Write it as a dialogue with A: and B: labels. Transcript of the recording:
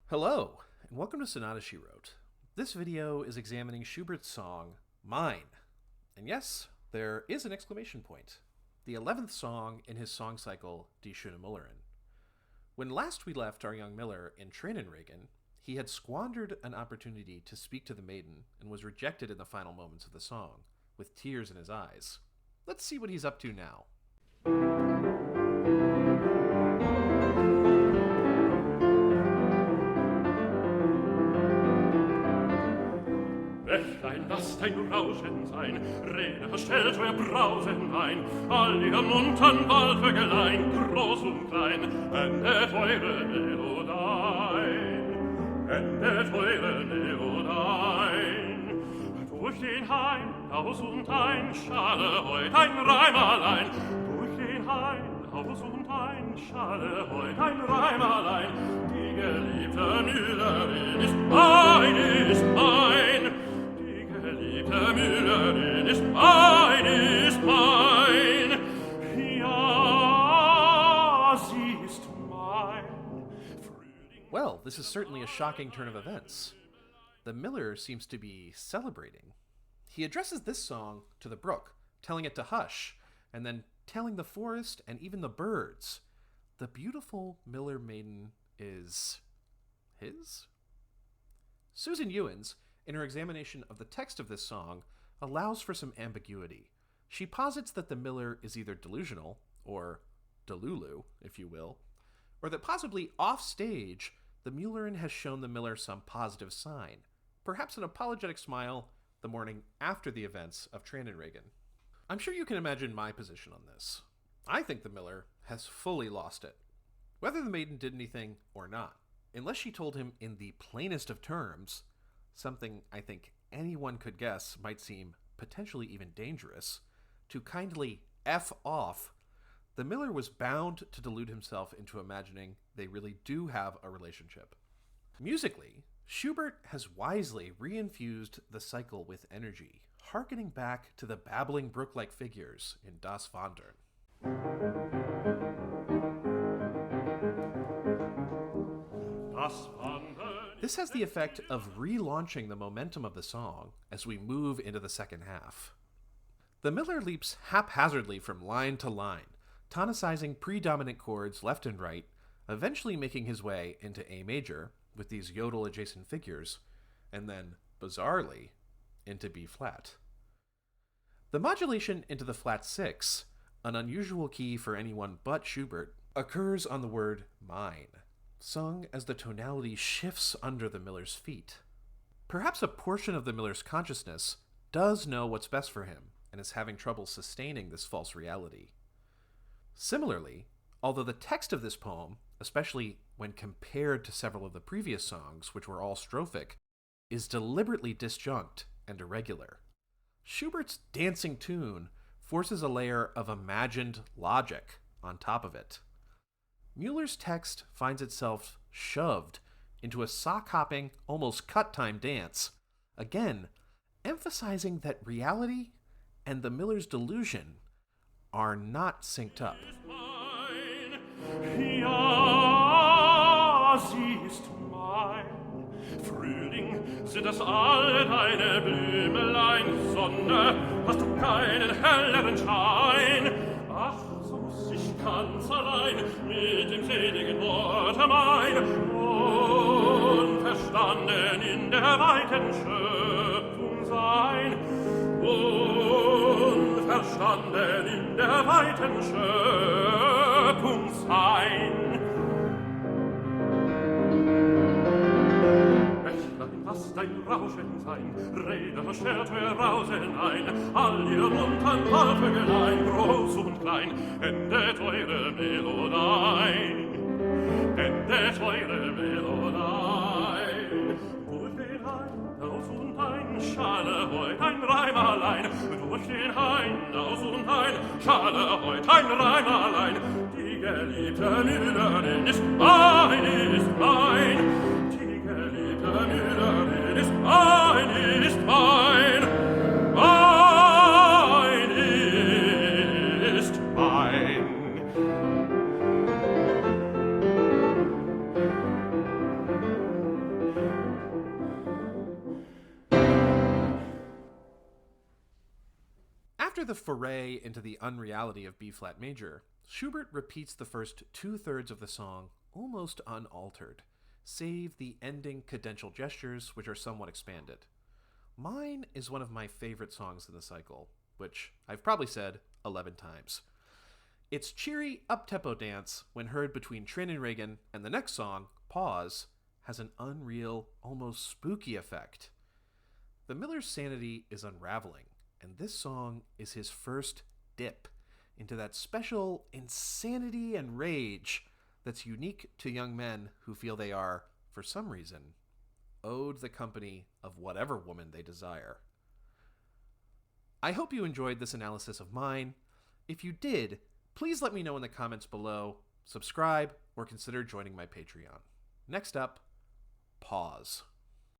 A: Hello, and welcome to Sonata She Wrote. This video is examining Schubert's song, Mine. And yes, there is an exclamation point. The 11th song in his song cycle, Die Schöne Müllerin. When last we left our young Müller in Tränenregen, he had squandered an opportunity to speak to the maiden and was rejected in the final moments of the song, with tears in his eyes. Let's see what he's up to now.
B: Bächlein, lasst ein Rauschen sein, Rede, stellt euer Brausen ein, all ihr muntern Waldvögelein, groß und klein, endet eure Melodein, endet eure Melodein. Durch den Hain, aus und ein, schale heut ein Reimerlein, durch den Hain, aus und ein, schale heut ein Reimerlein, die geliebte Müllerin ist mein, ist mein. Die Müllerin ist mein, ist mein. Ja, sie ist mein.
A: Well, this is certainly a shocking turn of events. The Miller seems to be celebrating. He addresses this song to the brook, telling it to hush, and then telling the forest and even the birds. The beautiful Miller maiden is his? Susan Youens, in her examination of the text of this song, allows for some ambiguity. She posits that the Miller is either delusional, or delulu, if you will, or that possibly off-stage, the Müllerin has shown the Miller some positive sign, perhaps an apologetic smile the morning after the events of Tränenregen. I'm sure you can imagine my position on this. I think the Miller has fully lost it. Whether the maiden did anything or not, unless she told him in the plainest of terms, something I think anyone could guess might seem potentially even dangerous, to kindly F off, the Miller was bound to delude himself into imagining they really do have a relationship. Musically, Schubert has wisely reinfused the cycle with energy, hearkening back to the babbling brook-like figures in Das Wandern. This has the effect of relaunching the momentum of the song as we move into the second half. The Miller leaps haphazardly from line to line, tonicizing predominant chords left and right, eventually making his way into A major with these yodel-adjacent figures, and then, bizarrely, into B flat. The modulation into the flat 6, an unusual key for anyone but Schubert, occurs on the word mine, sung as the tonality shifts under the Miller's feet. Perhaps a portion of the Miller's consciousness does know what's best for him and is having trouble sustaining this false reality. Similarly, although the text of this poem, especially when compared to several of the previous songs, which were all strophic, is deliberately disjunct and irregular, Schubert's dancing tune forces a layer of imagined logic on top of it. Müller's text finds itself shoved into a sock-hopping, almost cut-time dance, again, emphasizing that reality and the Miller's delusion are not synced up.
B: Ja, sie ist mein. Frühling, sind das all deine Blümelein, Sonne, hast du keinen helleren Schein. Ach, so muss ich ganz allein mit dem seligen Worte mein, unverstanden in der weiten Schöpfung sein, unverstanden in der weiten Schöpfung sein. Lasst ein Rauschen sein, Rede, stellt euer Rausen ein, all ihr muntern Waldvögelein, groß und klein, endet eure Melodein, endet eure Melodein. Durch den Hain, aus und ein, schale heut ein Reimerlein, durch den Hain, aus und ein, schale heut ein Reimerlein, die geliebte Müllerin ist mein, ist mein. Müllerin ist mein, ist mein, mein ist mein.
A: After the foray into the unreality of B-flat major, Schubert repeats the first two-thirds of the song almost unaltered, save the ending cadential gestures, which are somewhat expanded. Mine is one of my favorite songs in the cycle, which I've probably said 11 times. Its cheery, up-tempo dance, when heard between Trin and Regan and the next song, Pause, has an unreal, almost spooky effect. The Miller's sanity is unraveling, and this song is his first dip into that special insanity and rage that's unique to young men who feel they are, for some reason, owed the company of whatever woman they desire. I hope you enjoyed this analysis of mine. If you did, please let me know in the comments below, subscribe, or consider joining my Patreon. Next up, Pause.